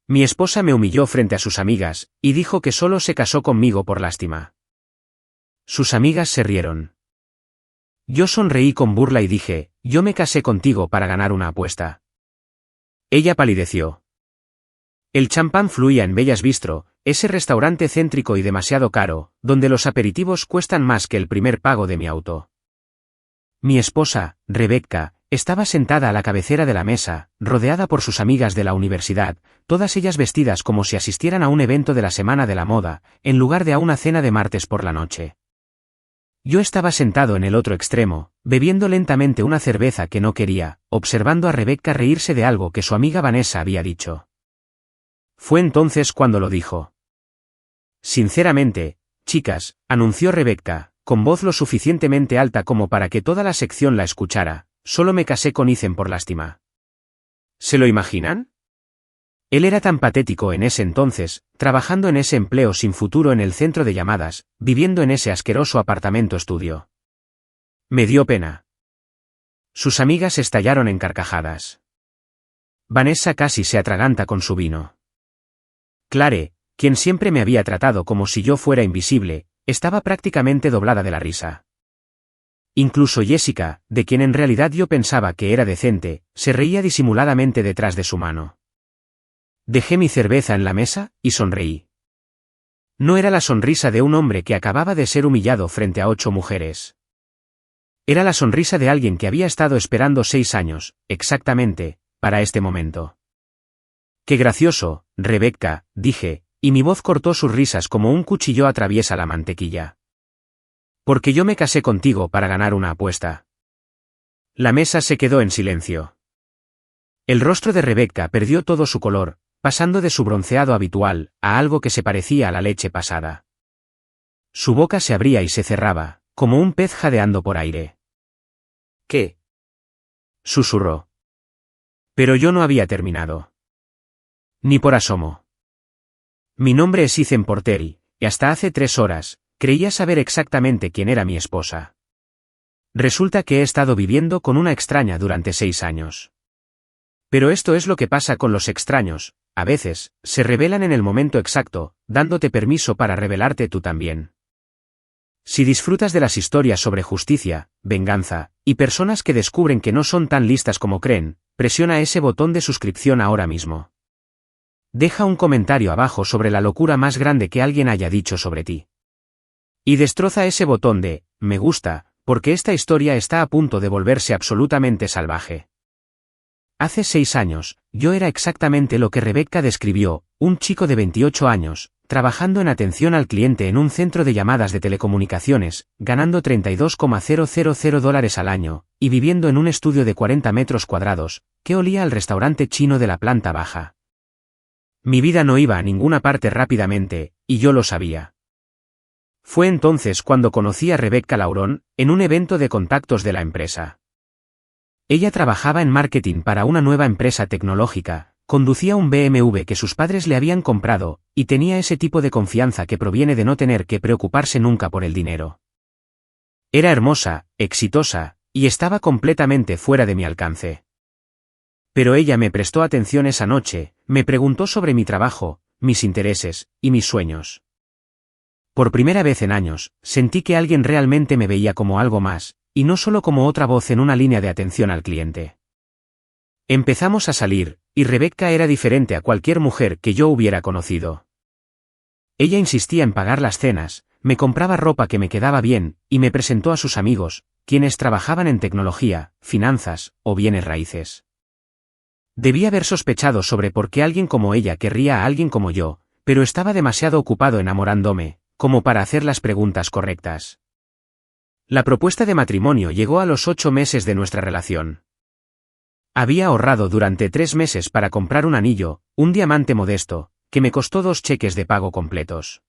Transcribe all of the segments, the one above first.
Mi esposa me humilló frente a sus amigas, y dijo que solo se casó conmigo por lástima. Sus amigas se rieron. Yo sonreí con burla y dije, yo me casé contigo para ganar una apuesta. Ella palideció. El champán fluía en Bellas Bistro, ese restaurante céntrico y demasiado caro, donde los aperitivos cuestan más que el primer pago de mi auto. Mi esposa, Rebecca, estaba sentada a la cabecera de la mesa, rodeada por sus amigas de la universidad, todas ellas vestidas como si asistieran a un evento de la Semana de la Moda, en lugar de a una cena de martes por la noche. Yo estaba sentado en el otro extremo, bebiendo lentamente una cerveza que no quería, observando a Rebecca reírse de algo que su amiga Vanessa había dicho. Fue entonces cuando lo dijo. Sinceramente, chicas, anunció Rebecca, con voz lo suficientemente alta como para que toda la sección la escuchara, solo me casé con Ethan por lástima. ¿Se lo imaginan? Él era tan patético en ese entonces, trabajando en ese empleo sin futuro en el centro de llamadas, viviendo en ese asqueroso apartamento estudio. Me dio pena. Sus amigas estallaron en carcajadas. Vanessa casi se atraganta con su vino. Clare, quien siempre me había tratado como si yo fuera invisible, estaba prácticamente doblada de la risa. Incluso Jessica, de quien en realidad yo pensaba que era decente, se reía disimuladamente detrás de su mano. Dejé mi cerveza en la mesa, y sonreí. No era la sonrisa de un hombre que acababa de ser humillado frente a 8 mujeres. Era la sonrisa de alguien que había estado esperando 6 años, exactamente, para este momento. Qué gracioso, Rebecca, dije, y mi voz cortó sus risas como un cuchillo atraviesa la mantequilla. Porque yo me casé contigo para ganar una apuesta. La mesa se quedó en silencio. El rostro de Rebecca perdió todo su color, pasando de su bronceado habitual, a algo que se parecía a la leche pasada. Su boca se abría y se cerraba, como un pez jadeando por aire. ¿Qué? Susurró. Pero yo no había terminado. Ni por asomo. Mi nombre es Ethan Porteri, y hasta hace 3 horas, creía saber exactamente quién era mi esposa. Resulta que he estado viviendo con una extraña durante 6 años. Pero esto es lo que pasa con los extraños, a veces, se revelan en el momento exacto, dándote permiso para revelarte tú también. Si disfrutas de las historias sobre justicia, venganza, y personas que descubren que no son tan listas como creen, presiona ese botón de suscripción ahora mismo. Deja un comentario abajo sobre la locura más grande que alguien haya dicho sobre ti. Y destroza ese botón de me gusta, porque esta historia está a punto de volverse absolutamente salvaje. Hace 6 años, yo era exactamente lo que Rebecca describió, un chico de 28 años, trabajando en atención al cliente en un centro de llamadas de telecomunicaciones, ganando $32,000 al año, y viviendo en un estudio de 40 metros cuadrados, que olía al restaurante chino de la planta baja. Mi vida no iba a ninguna parte rápidamente, y yo lo sabía. Fue entonces cuando conocí a Rebecca Laurón, en un evento de contactos de la empresa. Ella trabajaba en marketing para una nueva empresa tecnológica, conducía un BMW que sus padres le habían comprado, y tenía ese tipo de confianza que proviene de no tener que preocuparse nunca por el dinero. Era hermosa, exitosa, y estaba completamente fuera de mi alcance. Pero ella me prestó atención esa noche, me preguntó sobre mi trabajo, mis intereses, y mis sueños. Por primera vez en años, sentí que alguien realmente me veía como algo más, y no solo como otra voz en una línea de atención al cliente. Empezamos a salir, y Rebecca era diferente a cualquier mujer que yo hubiera conocido. Ella insistía en pagar las cenas, me compraba ropa que me quedaba bien, y me presentó a sus amigos, quienes trabajaban en tecnología, finanzas, o bienes raíces. Debí haber sospechado sobre por qué alguien como ella querría a alguien como yo, pero estaba demasiado ocupado enamorándome, como para hacer las preguntas correctas. La propuesta de matrimonio llegó a los 8 meses de nuestra relación. Había ahorrado durante 3 meses para comprar un anillo, un diamante modesto, que me costó 2 cheques de pago completos.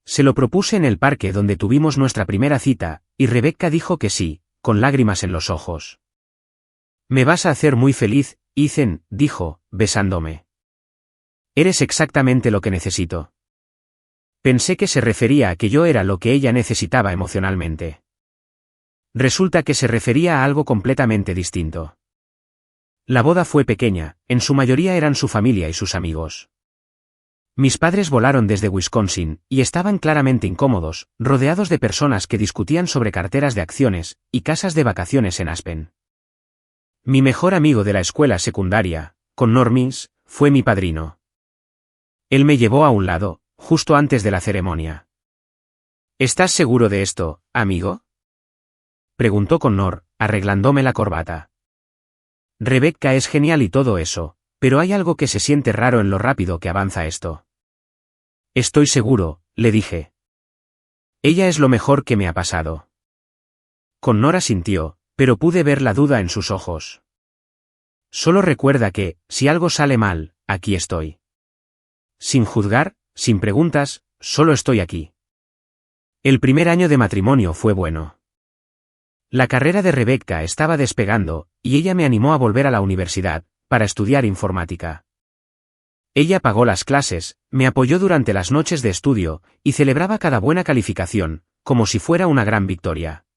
Se lo propuse en el parque donde tuvimos nuestra primera cita, y Rebecca dijo que sí, con lágrimas en los ojos. Me vas a hacer muy feliz, Ethan, dijo, besándome. Eres exactamente lo que necesito. Pensé que se refería a que yo era lo que ella necesitaba emocionalmente. Resulta que se refería a algo completamente distinto. La boda fue pequeña, en su mayoría eran su familia y sus amigos. Mis padres volaron desde Wisconsin, y estaban claramente incómodos, rodeados de personas que discutían sobre carteras de acciones, y casas de vacaciones en Aspen. Mi mejor amigo de la escuela secundaria, Connor Means, fue mi padrino. Él me llevó a un lado, justo antes de la ceremonia. ¿Estás seguro de esto, amigo?, preguntó Connor, arreglándome la corbata. Rebecca es genial y todo eso, pero hay algo que se siente raro en lo rápido que avanza esto. Estoy seguro, le dije. Ella es lo mejor que me ha pasado. Connor asintió, pero pude ver la duda en sus ojos. Solo recuerda que, si algo sale mal, aquí estoy. Sin juzgar, sin preguntas, solo estoy aquí. El primer año de matrimonio fue bueno. La carrera de Rebecca estaba despegando, y ella me animó a volver a la universidad, para estudiar informática. Ella pagó las clases, me apoyó durante las noches de estudio, y celebraba cada buena calificación, como si fuera una gran victoria.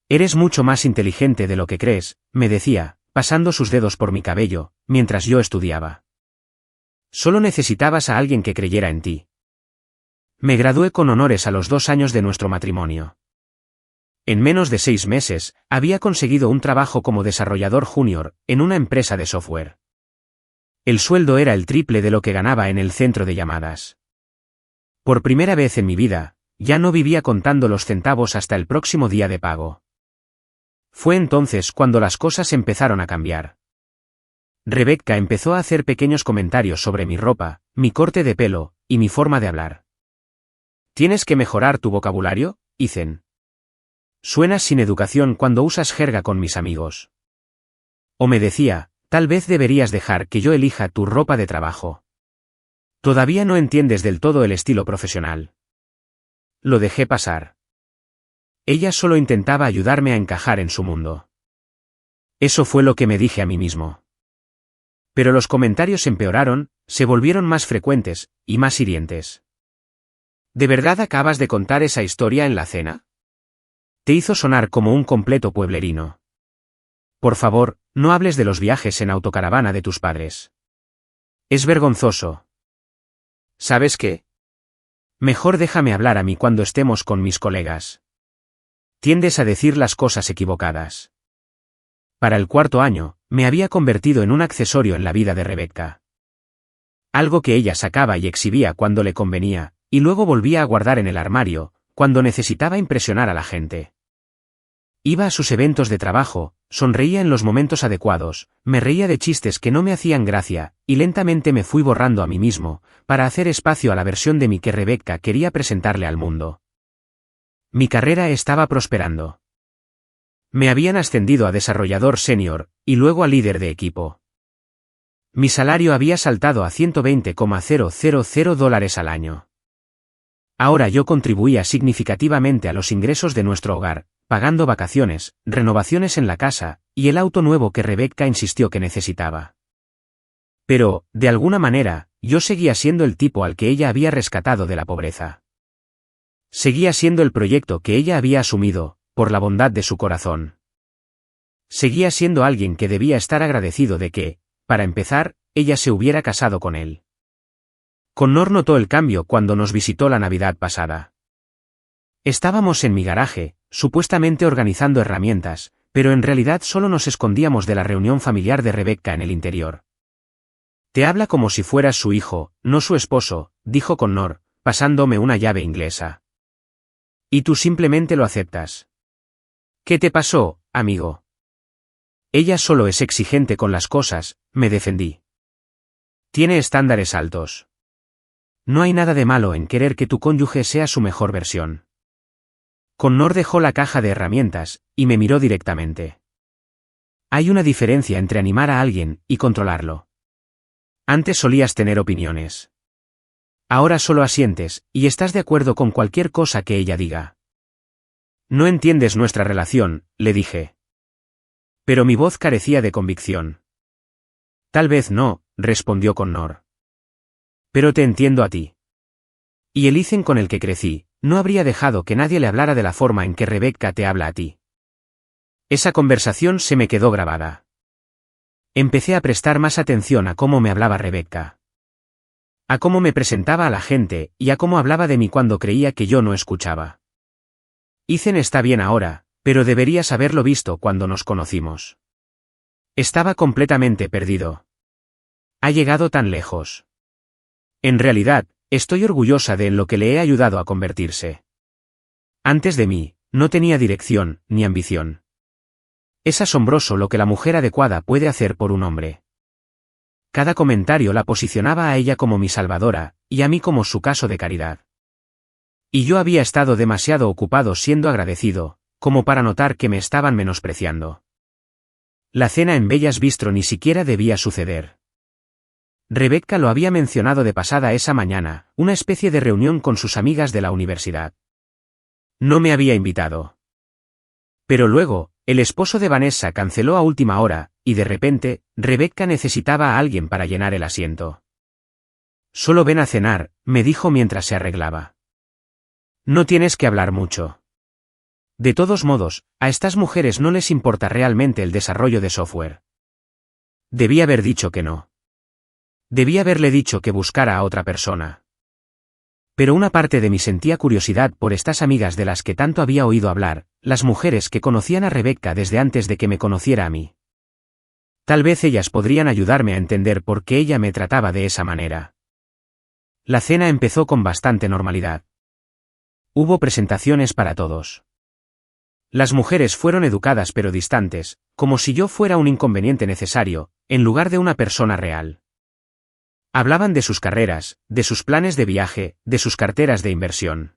Eres mucho más inteligente de lo que crees, me decía, pasando sus dedos por mi cabello, mientras yo estudiaba. Solo necesitabas a alguien que creyera en ti. Me gradué con honores a los 2 años de nuestro matrimonio. En menos de 6 meses, había conseguido un trabajo como desarrollador junior, en una empresa de software. El sueldo era el triple de lo que ganaba en el centro de llamadas. Por primera vez en mi vida, ya no vivía contando los centavos hasta el próximo día de pago. Fue entonces cuando las cosas empezaron a cambiar. Rebecca empezó a hacer pequeños comentarios sobre mi ropa, mi corte de pelo, y mi forma de hablar. ¿Tienes que mejorar tu vocabulario, Ethan? Suenas sin educación cuando usas jerga con mis amigos. O me decía, tal vez deberías dejar que yo elija tu ropa de trabajo. Todavía no entiendes del todo el estilo profesional. Lo dejé pasar. Ella solo intentaba ayudarme a encajar en su mundo. Eso fue lo que me dije a mí mismo. Pero los comentarios empeoraron, se volvieron más frecuentes, y más hirientes. ¿De verdad acabas de contar esa historia en la cena? Te hizo sonar como un completo pueblerino. Por favor, no hables de los viajes en autocaravana de tus padres. Es vergonzoso. ¿Sabes qué? Mejor déjame hablar a mí cuando estemos con mis colegas. Tiendes a decir las cosas equivocadas. Para el 4º año, me había convertido en un accesorio en la vida de Rebecca. Algo que ella sacaba y exhibía cuando le convenía, y luego volvía a guardar en el armario, cuando necesitaba impresionar a la gente. Iba a sus eventos de trabajo, sonreía en los momentos adecuados, me reía de chistes que no me hacían gracia, y lentamente me fui borrando a mí mismo, para hacer espacio a la versión de mí que Rebecca quería presentarle al mundo. Mi carrera estaba prosperando. Me habían ascendido a desarrollador senior, y luego a líder de equipo. Mi salario había saltado a $120,000 al año. Ahora yo contribuía significativamente a los ingresos de nuestro hogar, pagando vacaciones, renovaciones en la casa, y el auto nuevo que Rebecca insistió que necesitaba. Pero, de alguna manera, yo seguía siendo el tipo al que ella había rescatado de la pobreza. Seguía siendo el proyecto que ella había asumido, por la bondad de su corazón. Seguía siendo alguien que debía estar agradecido de que, para empezar, ella se hubiera casado con él. Connor notó el cambio cuando nos visitó la Navidad pasada. Estábamos en mi garaje, supuestamente organizando herramientas, pero en realidad solo nos escondíamos de la reunión familiar de Rebecca en el interior. Te habla como si fueras su hijo, no su esposo, dijo Connor, pasándome una llave inglesa. Y tú simplemente lo aceptas. ¿Qué te pasó, amigo? Ella solo es exigente con las cosas, me defendí. Tiene estándares altos. No hay nada de malo en querer que tu cónyuge sea su mejor versión. Connor dejó la caja de herramientas, y me miró directamente. Hay una diferencia entre animar a alguien y controlarlo. Antes solías tener opiniones. Ahora solo asientes, y estás de acuerdo con cualquier cosa que ella diga. No entiendes nuestra relación, le dije. Pero mi voz carecía de convicción. Tal vez no, respondió Connor. Pero te entiendo a ti. Y el Ethan con el que crecí, no habría dejado que nadie le hablara de la forma en que Rebecca te habla a ti. Esa conversación se me quedó grabada. Empecé a prestar más atención a cómo me hablaba Rebecca. A cómo me presentaba a la gente, y a cómo hablaba de mí cuando creía que yo no escuchaba. Ethan está bien ahora, pero deberías haberlo visto cuando nos conocimos. Estaba completamente perdido. Ha llegado tan lejos. En realidad, estoy orgullosa de en lo que le he ayudado a convertirse. Antes de mí, no tenía dirección, ni ambición. Es asombroso lo que la mujer adecuada puede hacer por un hombre. Cada comentario la posicionaba a ella como mi salvadora, y a mí como su caso de caridad. Y yo había estado demasiado ocupado siendo agradecido, como para notar que me estaban menospreciando. La cena en Bellas Bistro ni siquiera debía suceder. Rebecca lo había mencionado de pasada esa mañana, una especie de reunión con sus amigas de la universidad. No me había invitado. Pero luego, el esposo de Vanessa canceló a última hora, y de repente, Rebecca necesitaba a alguien para llenar el asiento. Solo ven a cenar, me dijo mientras se arreglaba. No tienes que hablar mucho. De todos modos, a estas mujeres no les importa realmente el desarrollo de software. Debí haber dicho que no. Debí haberle dicho que buscara a otra persona. Pero una parte de mí sentía curiosidad por estas amigas de las que tanto había oído hablar, las mujeres que conocían a Rebecca desde antes de que me conociera a mí. Tal vez ellas podrían ayudarme a entender por qué ella me trataba de esa manera. La cena empezó con bastante normalidad. Hubo presentaciones para todos. Las mujeres fueron educadas pero distantes, como si yo fuera un inconveniente necesario, en lugar de una persona real. Hablaban de sus carreras, de sus planes de viaje, de sus carteras de inversión.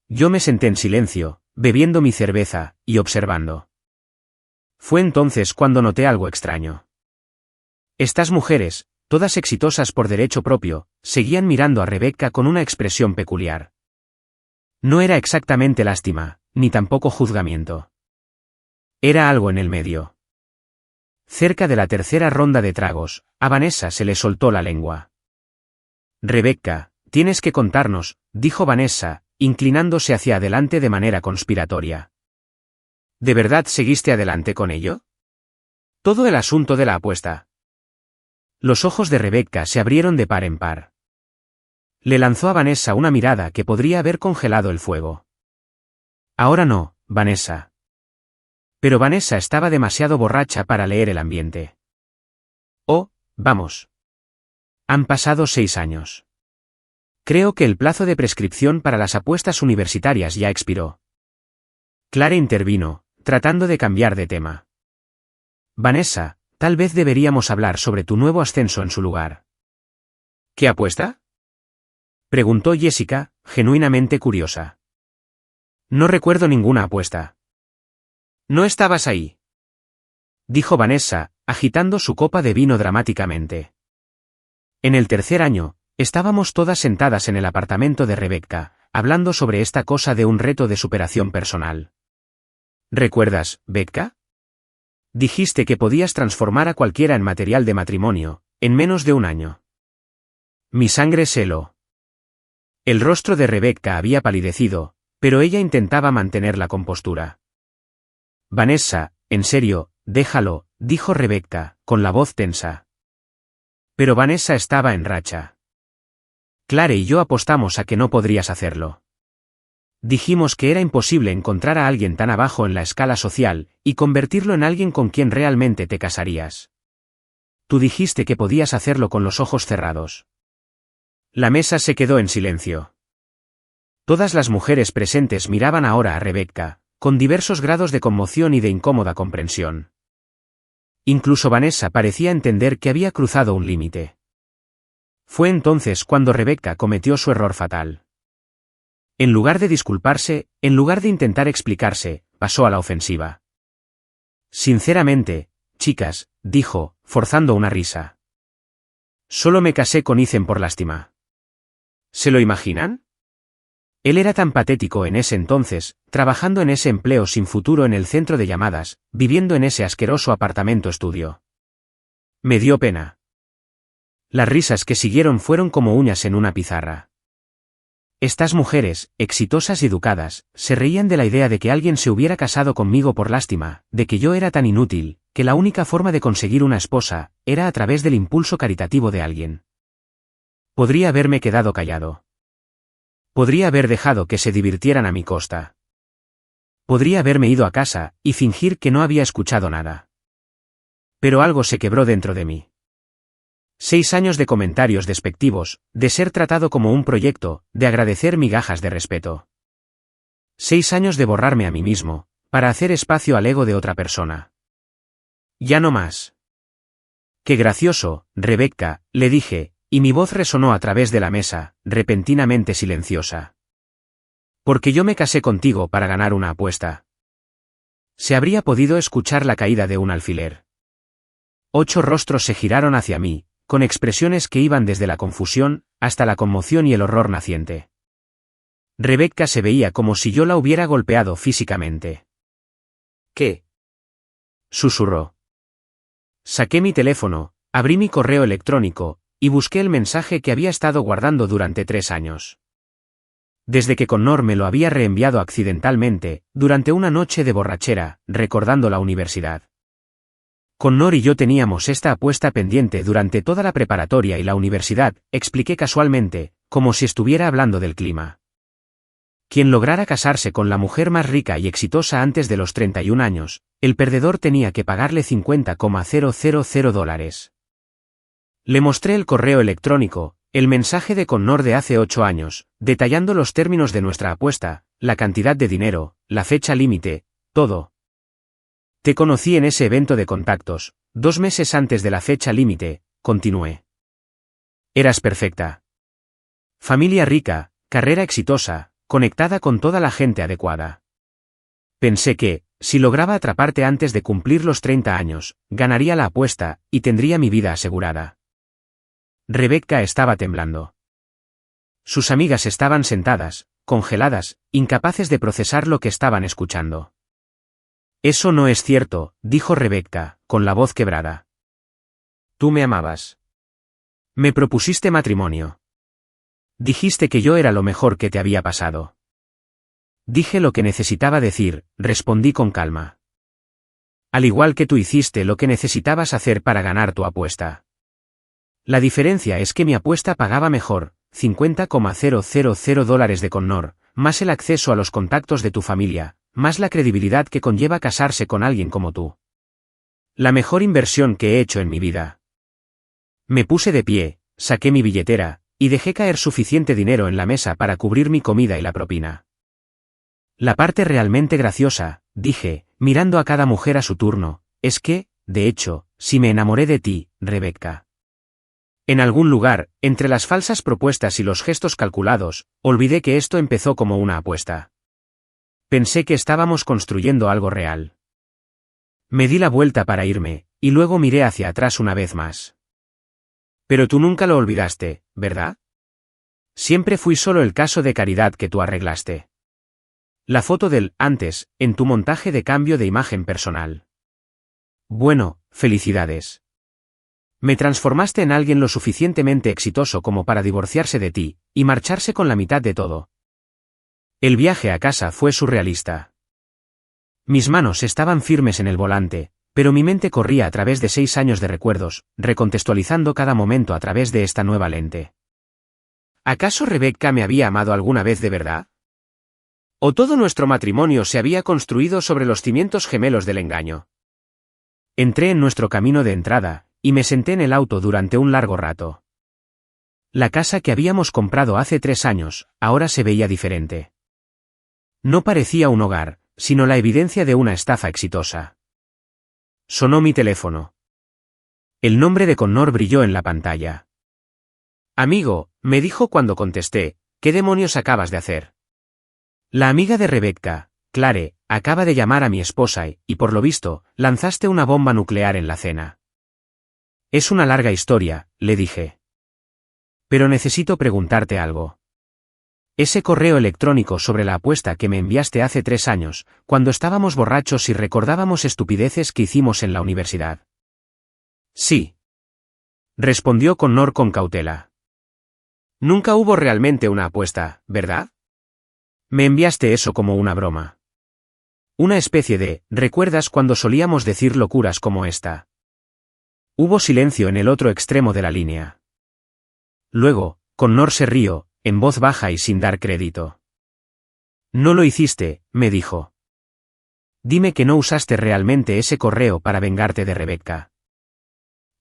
Yo me senté en silencio, bebiendo mi cerveza, y observando. Fue entonces cuando noté algo extraño. Estas mujeres, todas exitosas por derecho propio, seguían mirando a Rebecca con una expresión peculiar. No era exactamente lástima, ni tampoco juzgamiento. Era algo en el medio. Cerca de la tercera ronda de tragos, a Vanessa se le soltó la lengua. Rebecca, tienes que contarnos, dijo Vanessa, inclinándose hacia adelante de manera conspiratoria. ¿De verdad seguiste adelante con ello? Todo el asunto de la apuesta. Los ojos de Rebecca se abrieron de par en par. Le lanzó a Vanessa una mirada que podría haber congelado el fuego. Ahora no, Vanessa. Pero Vanessa estaba demasiado borracha para leer el ambiente. Oh, vamos. Han pasado 6 años. Creo que el plazo de prescripción para las apuestas universitarias ya expiró. Clara intervino, tratando de cambiar de tema. Vanessa, tal vez deberíamos hablar sobre tu nuevo ascenso en su lugar. ¿Qué apuesta? Preguntó Jessica, genuinamente curiosa. No recuerdo ninguna apuesta. No estabas ahí. Dijo Vanessa, agitando su copa de vino dramáticamente. En el tercer año, estábamos todas sentadas en el apartamento de Rebecca, hablando sobre esta cosa de un reto de superación personal. ¿Recuerdas, Becca? Dijiste que podías transformar a cualquiera en material de matrimonio, en menos de un año. Mi sangre se heló. El rostro de Rebecca había palidecido, pero ella intentaba mantener la compostura. Vanessa, en serio, déjalo, dijo Rebecca, con la voz tensa. Pero Vanessa estaba en racha. Clara y yo apostamos a que no podrías hacerlo. Dijimos que era imposible encontrar a alguien tan abajo en la escala social, y convertirlo en alguien con quien realmente te casarías. Tú dijiste que podías hacerlo con los ojos cerrados. La mesa se quedó en silencio. Todas las mujeres presentes miraban ahora a Rebecca, con diversos grados de conmoción y de incómoda comprensión. Incluso Vanessa parecía entender que había cruzado un límite. Fue entonces cuando Rebecca cometió su error fatal. En lugar de disculparse, en lugar de intentar explicarse, pasó a la ofensiva. Sinceramente, chicas, dijo, forzando una risa. Solo me casé con Ethan por lástima. ¿Se lo imaginan? Él era tan patético en ese entonces, trabajando en ese empleo sin futuro en el centro de llamadas, viviendo en ese asqueroso apartamento estudio. Me dio pena. Las risas que siguieron fueron como uñas en una pizarra. Estas mujeres, exitosas y educadas, se reían de la idea de que alguien se hubiera casado conmigo por lástima, de que yo era tan inútil, que la única forma de conseguir una esposa era a través del impulso caritativo de alguien. Podría haberme quedado callado. Podría haber dejado que se divirtieran a mi costa. Podría haberme ido a casa y fingir que no había escuchado nada. Pero algo se quebró dentro de mí. 6 años de comentarios despectivos, de ser tratado como un proyecto, de agradecer migajas de respeto. 6 años de borrarme a mí mismo, para hacer espacio al ego de otra persona. Ya no más. Qué gracioso, Rebecca, le dije, y mi voz resonó a través de la mesa, repentinamente silenciosa. Porque yo me casé contigo para ganar una apuesta. Se habría podido escuchar la caída de un alfiler. 8 rostros se giraron hacia mí, con expresiones que iban desde la confusión, hasta la conmoción y el horror naciente. Rebecca se veía como si yo la hubiera golpeado físicamente. ¿Qué? Susurró. Saqué mi teléfono, abrí mi correo electrónico, y busqué el mensaje que había estado guardando durante 3 años. Desde que Connor me lo había reenviado accidentalmente, durante una noche de borrachera, recordando la universidad. Connor y yo teníamos esta apuesta pendiente durante toda la preparatoria y la universidad, expliqué casualmente, como si estuviera hablando del clima. Quien lograra casarse con la mujer más rica y exitosa antes de los 31 años, el perdedor tenía que pagarle $50,000. Le mostré el correo electrónico, el mensaje de Connor de hace 8 años, detallando los términos de nuestra apuesta, la cantidad de dinero, la fecha límite, todo. Te conocí en ese evento de contactos, 2 meses antes de la fecha límite, continué. Eras perfecta. Familia rica, carrera exitosa, conectada con toda la gente adecuada. Pensé que, si lograba atraparte antes de cumplir los 30 años, ganaría la apuesta, y tendría mi vida asegurada. Rebecca estaba temblando. Sus amigas estaban sentadas, congeladas, incapaces de procesar lo que estaban escuchando. Eso no es cierto, dijo Rebecca, con la voz quebrada. Tú me amabas. Me propusiste matrimonio. Dijiste que yo era lo mejor que te había pasado. Dije lo que necesitaba decir, respondí con calma. Al igual que tú hiciste lo que necesitabas hacer para ganar tu apuesta. La diferencia es que mi apuesta pagaba mejor, $50,000 de Connor, más el acceso a los contactos de tu familia, más la credibilidad que conlleva casarse con alguien como tú. La mejor inversión que he hecho en mi vida. Me puse de pie, saqué mi billetera, y dejé caer suficiente dinero en la mesa para cubrir mi comida y la propina. La parte realmente graciosa, dije, mirando a cada mujer a su turno, es que, de hecho, si me enamoré de ti, Rebecca. En algún lugar, entre las falsas propuestas y los gestos calculados, olvidé que esto empezó como una apuesta. Pensé que estábamos construyendo algo real. Me di la vuelta para irme, y luego miré hacia atrás una vez más. Pero tú nunca lo olvidaste, ¿verdad? Siempre fui solo el caso de caridad que tú arreglaste. La foto del antes, en tu montaje de cambio de imagen personal. Bueno, felicidades. Me transformaste en alguien lo suficientemente exitoso como para divorciarse de ti, y marcharse con la mitad de todo. El viaje a casa fue surrealista. Mis manos estaban firmes en el volante, pero mi mente corría a través de 6 años de recuerdos, recontextualizando cada momento a través de esta nueva lente. ¿Acaso Rebecca me había amado alguna vez de verdad? ¿O todo nuestro matrimonio se había construido sobre los cimientos gemelos del engaño? Entré en nuestro camino de entrada, y me senté en el auto durante un largo rato. La casa que habíamos comprado hace 3 años, ahora se veía diferente. No parecía un hogar, sino la evidencia de una estafa exitosa. Sonó mi teléfono. El nombre de Connor brilló en la pantalla. Amigo, me dijo cuando contesté, ¿qué demonios acabas de hacer? La amiga de Rebecca, Clare, acaba de llamar a mi esposa y, por lo visto, lanzaste una bomba nuclear en la cena. Es una larga historia, le dije. Pero necesito preguntarte algo. Ese correo electrónico sobre la apuesta que me enviaste hace 3 años, cuando estábamos borrachos y recordábamos estupideces que hicimos en la universidad. Sí. Respondió Connor con cautela. Nunca hubo realmente una apuesta, ¿verdad? Me enviaste eso como una broma. Una especie de, ¿recuerdas cuando solíamos decir locuras como esta? Hubo silencio en el otro extremo de la línea. Luego, Connor se rió, en voz baja y sin dar crédito. No lo hiciste, me dijo. Dime que no usaste realmente ese correo para vengarte de Rebecca.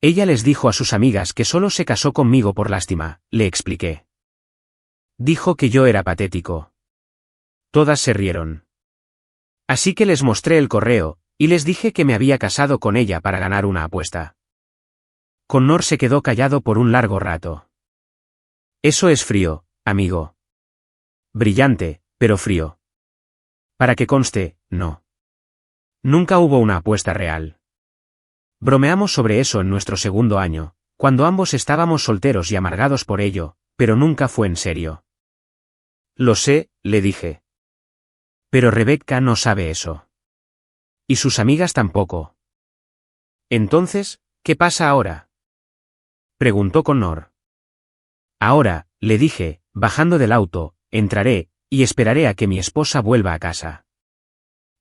Ella les dijo a sus amigas que solo se casó conmigo por lástima, le expliqué. Dijo que yo era patético. Todas se rieron. Así que les mostré el correo, y les dije que me había casado con ella para ganar una apuesta. Connor se quedó callado por un largo rato. Eso es frío, amigo. Brillante, pero frío. Para que conste, no. Nunca hubo una apuesta real. Bromeamos sobre eso en nuestro segundo año, cuando ambos estábamos solteros y amargados por ello, pero nunca fue en serio. Lo sé, le dije. Pero Rebecca no sabe eso. Y sus amigas tampoco. Entonces, ¿qué pasa ahora? Preguntó Connor. Ahora, le dije, bajando del auto, entraré, y esperaré a que mi esposa vuelva a casa.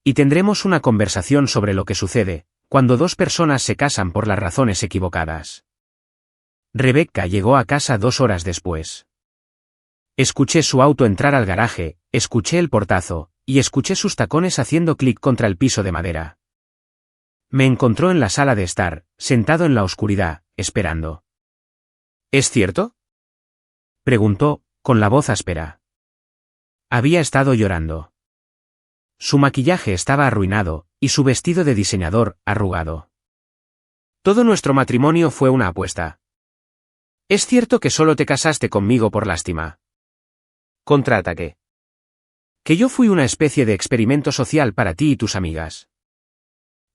Y tendremos una conversación sobre lo que sucede, cuando dos personas se casan por las razones equivocadas. Rebecca llegó a casa 2 horas después. Escuché su auto entrar al garaje, escuché el portazo, y escuché sus tacones haciendo clic contra el piso de madera. Me encontró en la sala de estar, sentado en la oscuridad, esperando. ¿Es cierto? Preguntó, con la voz áspera. Había estado llorando. Su maquillaje estaba arruinado, y su vestido de diseñador, arrugado. Todo nuestro matrimonio fue una apuesta. ¿Es cierto que solo te casaste conmigo por lástima? Contraataque. Que yo fui una especie de experimento social para ti y tus amigas.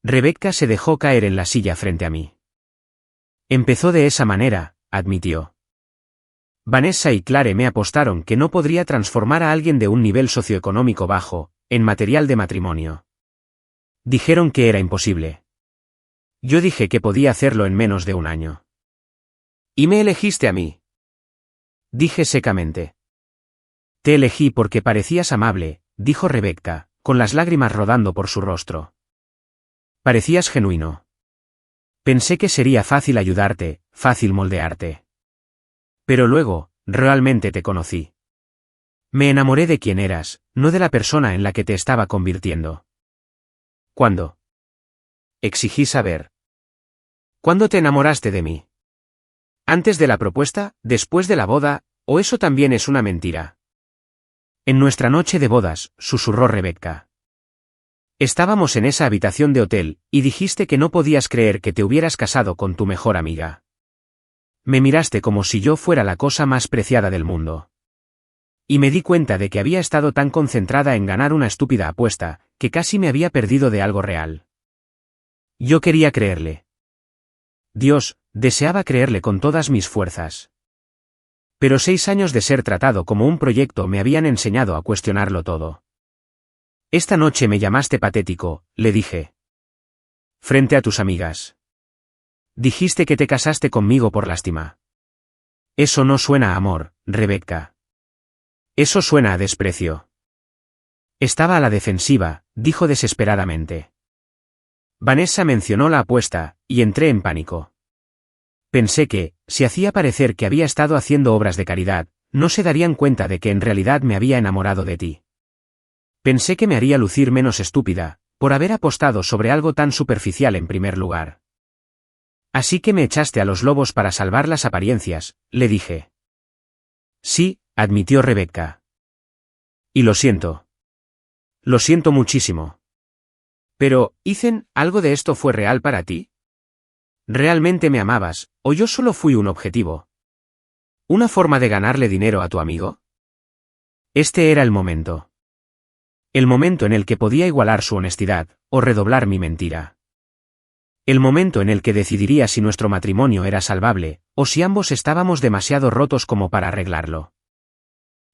Rebecca se dejó caer en la silla frente a mí. Empezó de esa manera, admitió. Vanessa y Clare me apostaron que no podría transformar a alguien de un nivel socioeconómico bajo, en material de matrimonio. Dijeron que era imposible. Yo dije que podía hacerlo en menos de un año. ¿Y me elegiste a mí? Dije secamente. Te elegí porque parecías amable, dijo Rebecca, con las lágrimas rodando por su rostro. Parecías genuino. Pensé que sería fácil ayudarte, fácil moldearte. Pero luego, realmente te conocí. Me enamoré de quién eras, no de la persona en la que te estaba convirtiendo. ¿Cuándo? Exigí saber. ¿Cuándo te enamoraste de mí? ¿Antes de la propuesta, después de la boda, o eso también es una mentira? En nuestra noche de bodas, susurró Rebecca. Estábamos en esa habitación de hotel, y dijiste que no podías creer que te hubieras casado con tu mejor amiga. Me miraste como si yo fuera la cosa más preciada del mundo. Y me di cuenta de que había estado tan concentrada en ganar una estúpida apuesta, que casi me había perdido de algo real. Yo quería creerle. Dios, deseaba creerle con todas mis fuerzas. Pero 6 años de ser tratado como un proyecto me habían enseñado a cuestionarlo todo. Esta noche me llamaste patético, le dije. Frente a tus amigas. Dijiste que te casaste conmigo por lástima. Eso no suena a amor, Rebecca. Eso suena a desprecio. Estaba a la defensiva, dijo desesperadamente. Vanessa mencionó la apuesta, y entré en pánico. Pensé que, si hacía parecer que había estado haciendo obras de caridad, no se darían cuenta de que en realidad me había enamorado de ti. Pensé que me haría lucir menos estúpida, por haber apostado sobre algo tan superficial en primer lugar. Así que me echaste a los lobos para salvar las apariencias, le dije. Sí, admitió Rebecca. Y lo siento. Lo siento muchísimo. Pero, Ethan, ¿algo de esto fue real para ti? ¿Realmente me amabas, o yo solo fui un objetivo? ¿Una forma de ganarle dinero a tu amigo? Este era el momento. El momento en el que podía igualar su honestidad, o redoblar mi mentira. El momento en el que decidiría si nuestro matrimonio era salvable, o si ambos estábamos demasiado rotos como para arreglarlo.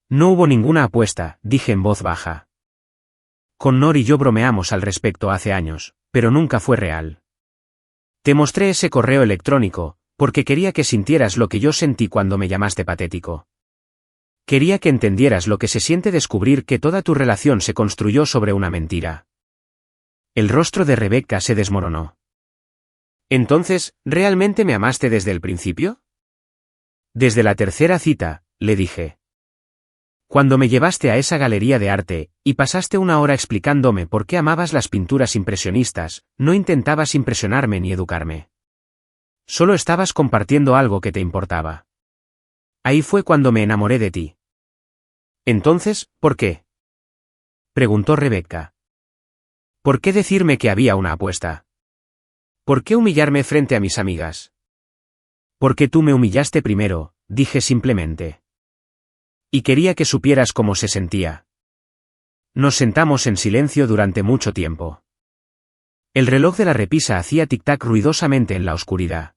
No hubo ninguna apuesta, dije en voz baja. Connor y yo bromeamos al respecto hace años, pero nunca fue real. Te mostré ese correo electrónico, porque quería que sintieras lo que yo sentí cuando me llamaste patético. Quería que entendieras lo que se siente descubrir que toda tu relación se construyó sobre una mentira. El rostro de Rebecca se desmoronó. Entonces, ¿realmente me amaste desde el principio? Desde la tercera cita, le dije. Cuando me llevaste a esa galería de arte, y pasaste una hora explicándome por qué amabas las pinturas impresionistas, no intentabas impresionarme ni educarme. Solo estabas compartiendo algo que te importaba. Ahí fue cuando me enamoré de ti. Entonces, ¿por qué? Preguntó Rebecca. ¿Por qué decirme que había una apuesta? ¿Por qué humillarme frente a mis amigas? Porque tú me humillaste primero, dije simplemente. Y quería que supieras cómo se sentía. Nos sentamos en silencio durante mucho tiempo. El reloj de la repisa hacía tic-tac ruidosamente en la oscuridad.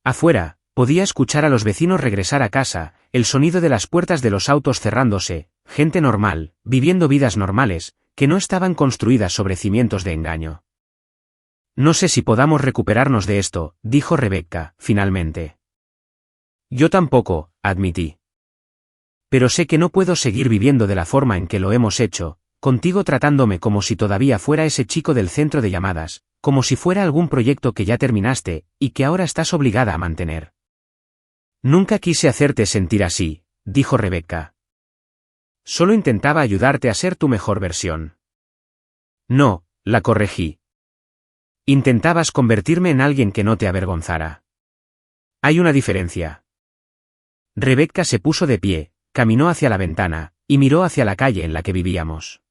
Afuera, podía escuchar a los vecinos regresar a casa, el sonido de las puertas de los autos cerrándose, gente normal, viviendo vidas normales, que no estaban construidas sobre cimientos de engaño. No sé si podamos recuperarnos de esto, dijo Rebecca, finalmente. Yo tampoco, admití. Pero sé que no puedo seguir viviendo de la forma en que lo hemos hecho, contigo tratándome como si todavía fuera ese chico del centro de llamadas, como si fuera algún proyecto que ya terminaste, y que ahora estás obligada a mantener. Nunca quise hacerte sentir así, dijo Rebecca. Solo intentaba ayudarte a ser tu mejor versión. No, la corregí. Intentabas convertirme en alguien que no te avergonzara. Hay una diferencia. Rebecca se puso de pie, caminó hacia la ventana, y miró hacia la calle en la que vivíamos.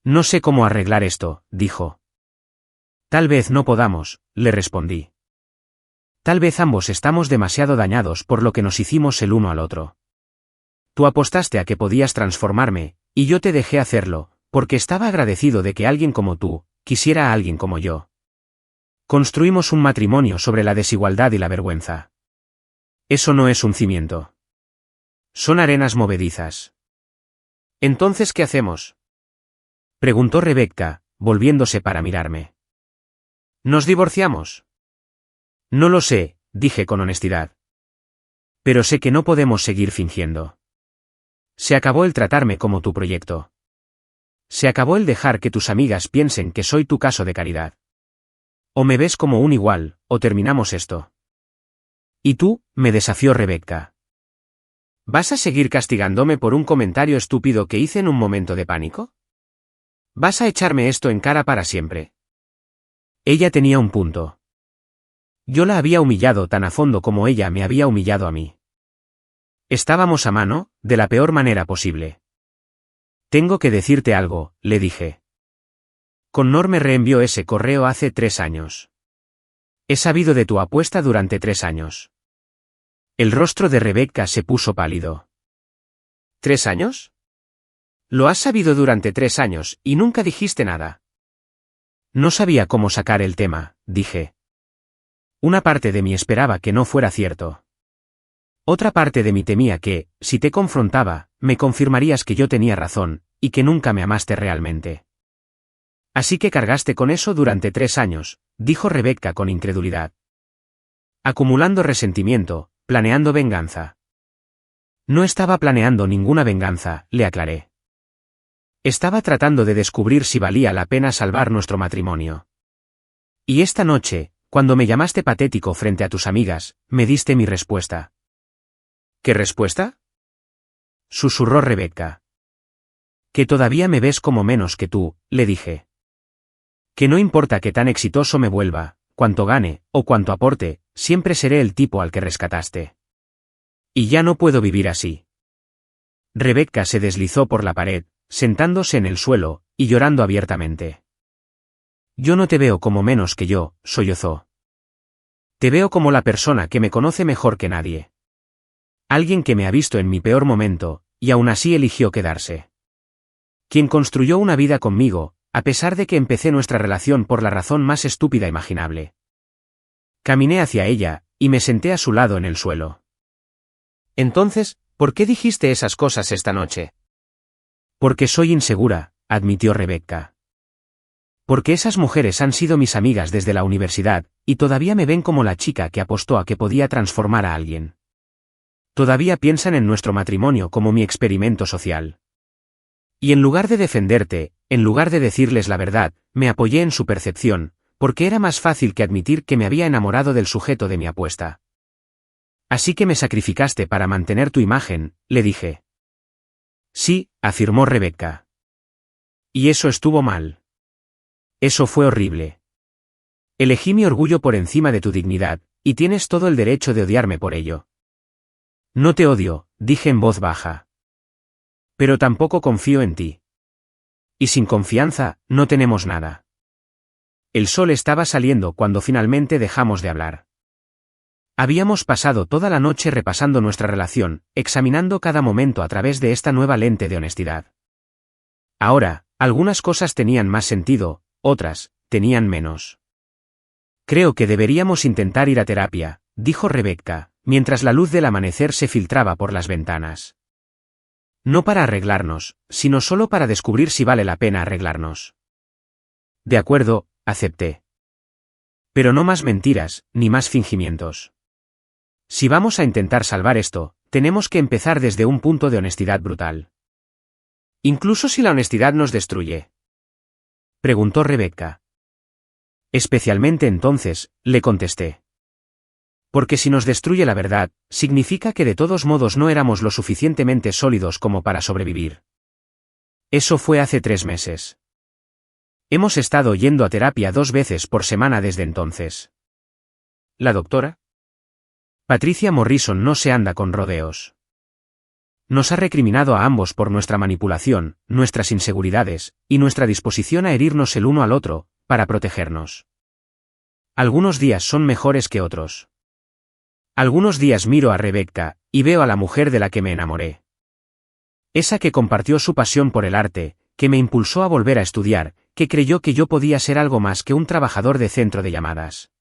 No sé cómo arreglar esto, dijo. Tal vez no podamos, le respondí. Tal vez ambos estamos demasiado dañados por lo que nos hicimos el uno al otro. Tú apostaste a que podías transformarme, y yo te dejé hacerlo, porque estaba agradecido de que alguien como tú, quisiera a alguien como yo. Construimos un matrimonio sobre la desigualdad y la vergüenza. Eso no es un cimiento. Son arenas movedizas. ¿Entonces qué hacemos? Preguntó Rebecca, volviéndose para mirarme. ¿Nos divorciamos? No lo sé, dije con honestidad. Pero sé que no podemos seguir fingiendo. Se acabó el tratarme como tu proyecto. Se acabó el dejar que tus amigas piensen que soy tu caso de caridad. O me ves como un igual, o terminamos esto. ¿Y tú?, me desafió Rebecca. ¿Vas a seguir castigándome por un comentario estúpido que hice en un momento de pánico? ¿Vas a echarme esto en cara para siempre? Ella tenía un punto. Yo la había humillado tan a fondo como ella me había humillado a mí. Estábamos a mano, de la peor manera posible. Tengo que decirte algo, le dije. Connor me reenvió ese correo hace 3 años. He sabido de tu apuesta durante 3 años. El rostro de Rebecca se puso pálido. ¿3 años? Lo has sabido durante 3 años, y nunca dijiste nada. No sabía cómo sacar el tema, dije. Una parte de mí esperaba que no fuera cierto. Otra parte de mí temía que, si te confrontaba, me confirmarías que yo tenía razón, y que nunca me amaste realmente. Así que cargaste con eso durante 3 años, dijo Rebecca con incredulidad. Acumulando resentimiento, planeando venganza. No estaba planeando ninguna venganza, le aclaré. Estaba tratando de descubrir si valía la pena salvar nuestro matrimonio. Y esta noche, cuando me llamaste patético frente a tus amigas, me diste mi respuesta. ¿Qué respuesta? Susurró Rebecca. Que todavía me ves como menos que tú, le dije. Que no importa que tan exitoso me vuelva, cuanto gane, o cuanto aporte, siempre seré el tipo al que rescataste. Y ya no puedo vivir así. Rebecca se deslizó por la pared, sentándose en el suelo, y llorando abiertamente. Yo no te veo como menos que yo, sollozó. Te veo como la persona que me conoce mejor que nadie. Alguien que me ha visto en mi peor momento, y aún así eligió quedarse. Quien construyó una vida conmigo, a pesar de que empecé nuestra relación por la razón más estúpida imaginable. Caminé hacia ella, y me senté a su lado en el suelo. Entonces, ¿por qué dijiste esas cosas esta noche? Porque soy insegura, admitió Rebecca. Porque esas mujeres han sido mis amigas desde la universidad, y todavía me ven como la chica que apostó a que podía transformar a alguien. Todavía piensan en nuestro matrimonio como mi experimento social. Y en lugar de defenderte, en lugar de decirles la verdad, me apoyé en su percepción, porque era más fácil que admitir que me había enamorado del sujeto de mi apuesta. Así que me sacrificaste para mantener tu imagen, le dije. Sí, afirmó Rebecca. Y eso estuvo mal. Eso fue horrible. Elegí mi orgullo por encima de tu dignidad, y tienes todo el derecho de odiarme por ello. No te odio, dije en voz baja. Pero tampoco confío en ti. Y sin confianza, no tenemos nada. El sol estaba saliendo cuando finalmente dejamos de hablar. Habíamos pasado toda la noche repasando nuestra relación, examinando cada momento a través de esta nueva lente de honestidad. Ahora, algunas cosas tenían más sentido, otras, tenían menos. Creo que deberíamos intentar ir a terapia, dijo Rebecca, mientras la luz del amanecer se filtraba por las ventanas. No para arreglarnos, sino solo para descubrir si vale la pena arreglarnos. De acuerdo, acepté. Pero no más mentiras, ni más fingimientos. Si vamos a intentar salvar esto, tenemos que empezar desde un punto de honestidad brutal. Incluso si la honestidad nos destruye. Preguntó Rebecca. Especialmente entonces, le contesté. Porque si nos destruye la verdad, significa que de todos modos no éramos lo suficientemente sólidos como para sobrevivir. Eso fue hace 3 meses. Hemos estado yendo a terapia 2 veces por semana desde entonces. ¿La doctora? Patricia Morrison no se anda con rodeos. Nos ha recriminado a ambos por nuestra manipulación, nuestras inseguridades, y nuestra disposición a herirnos el uno al otro, para protegernos. Algunos días son mejores que otros. Algunos días miro a Rebecca, y veo a la mujer de la que me enamoré. Esa que compartió su pasión por el arte, que me impulsó a volver a estudiar, que creyó que yo podía ser algo más que un trabajador de centro de llamadas.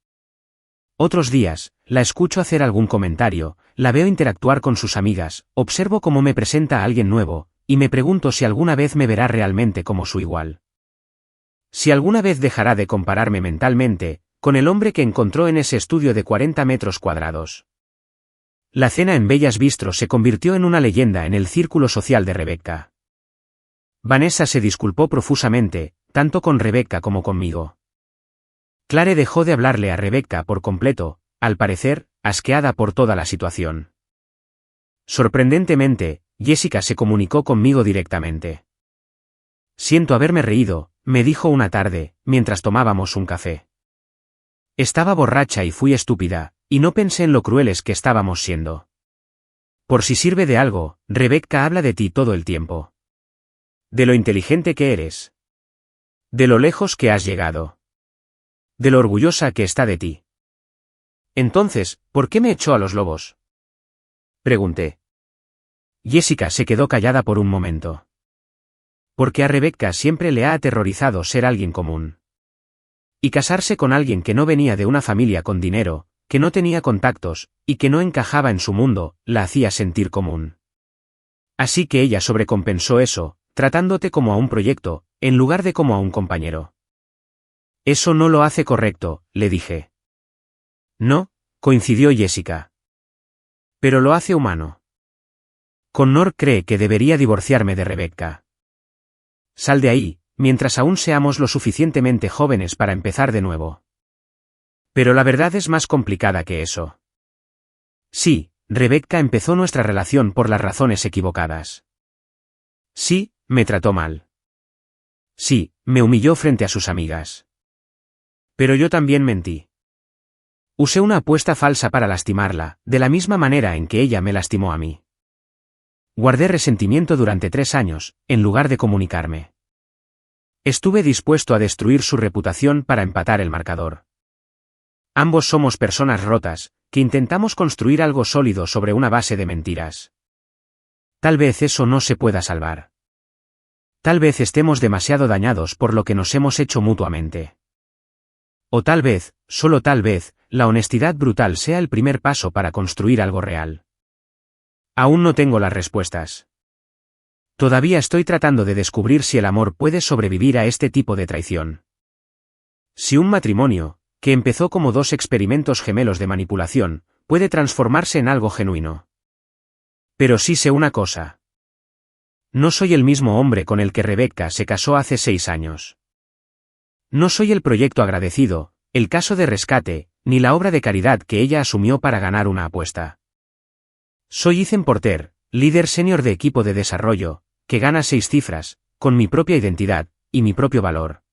Otros días, la escucho hacer algún comentario, la veo interactuar con sus amigas, observo cómo me presenta a alguien nuevo, y me pregunto si alguna vez me verá realmente como su igual. Si alguna vez dejará de compararme mentalmente, con el hombre que encontró en ese estudio de 40 metros cuadrados. La cena en Bellas Bistro se convirtió en una leyenda en el círculo social de Rebecca. Vanessa se disculpó profusamente, tanto con Rebecca como conmigo. Clare dejó de hablarle a Rebecca por completo, al parecer, asqueada por toda la situación. Sorprendentemente, Jessica se comunicó conmigo directamente. Siento haberme reído, me dijo una tarde, mientras tomábamos un café. Estaba borracha y fui estúpida, y no pensé en lo crueles que estábamos siendo. Por si sirve de algo, Rebecca habla de ti todo el tiempo. De lo inteligente que eres. De lo lejos que has llegado. De lo orgullosa que está de ti. Entonces, ¿por qué me echó a los lobos? Pregunté. Jessica se quedó callada por un momento. Porque a Rebecca siempre le ha aterrorizado ser alguien común. Y casarse con alguien que no venía de una familia con dinero, que no tenía contactos, y que no encajaba en su mundo, la hacía sentir común. Así que ella sobrecompensó eso, tratándote como a un proyecto, en lugar de como a un compañero. Eso no lo hace correcto, le dije. No, coincidió Jessica. Pero lo hace humano. Connor cree que debería divorciarme de Rebecca. Sal de ahí, mientras aún seamos lo suficientemente jóvenes para empezar de nuevo. Pero la verdad es más complicada que eso. Sí, Rebecca empezó nuestra relación por las razones equivocadas. Sí, me trató mal. Sí, me humilló frente a sus amigas. Pero yo también mentí. Usé una apuesta falsa para lastimarla, de la misma manera en que ella me lastimó a mí. Guardé resentimiento durante 3 años, en lugar de comunicarme. Estuve dispuesto a destruir su reputación para empatar el marcador. Ambos somos personas rotas, que intentamos construir algo sólido sobre una base de mentiras. Tal vez eso no se pueda salvar. Tal vez estemos demasiado dañados por lo que nos hemos hecho mutuamente. O tal vez, solo tal vez, la honestidad brutal sea el primer paso para construir algo real. Aún no tengo las respuestas. Todavía estoy tratando de descubrir si el amor puede sobrevivir a este tipo de traición. Si un matrimonio, que empezó como 2 experimentos gemelos de manipulación, puede transformarse en algo genuino. Pero sí sé una cosa. No soy el mismo hombre con el que Rebecca se casó hace 6 años. No soy el proyecto agradecido, el caso de rescate, ni la obra de caridad que ella asumió para ganar una apuesta. Soy Ethan Porter, líder senior de equipo de desarrollo, que gana 6 cifras, con mi propia identidad, y mi propio valor.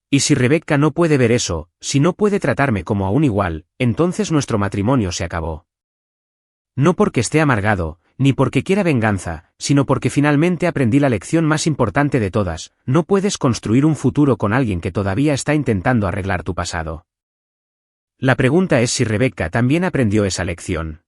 Y si Rebecca no puede ver eso, si no puede tratarme como a un igual, entonces nuestro matrimonio se acabó. No porque esté amargado, ni porque quiera venganza, sino porque finalmente aprendí la lección más importante de todas: no puedes construir un futuro con alguien que todavía está intentando arreglar tu pasado. La pregunta es si Rebecca también aprendió esa lección.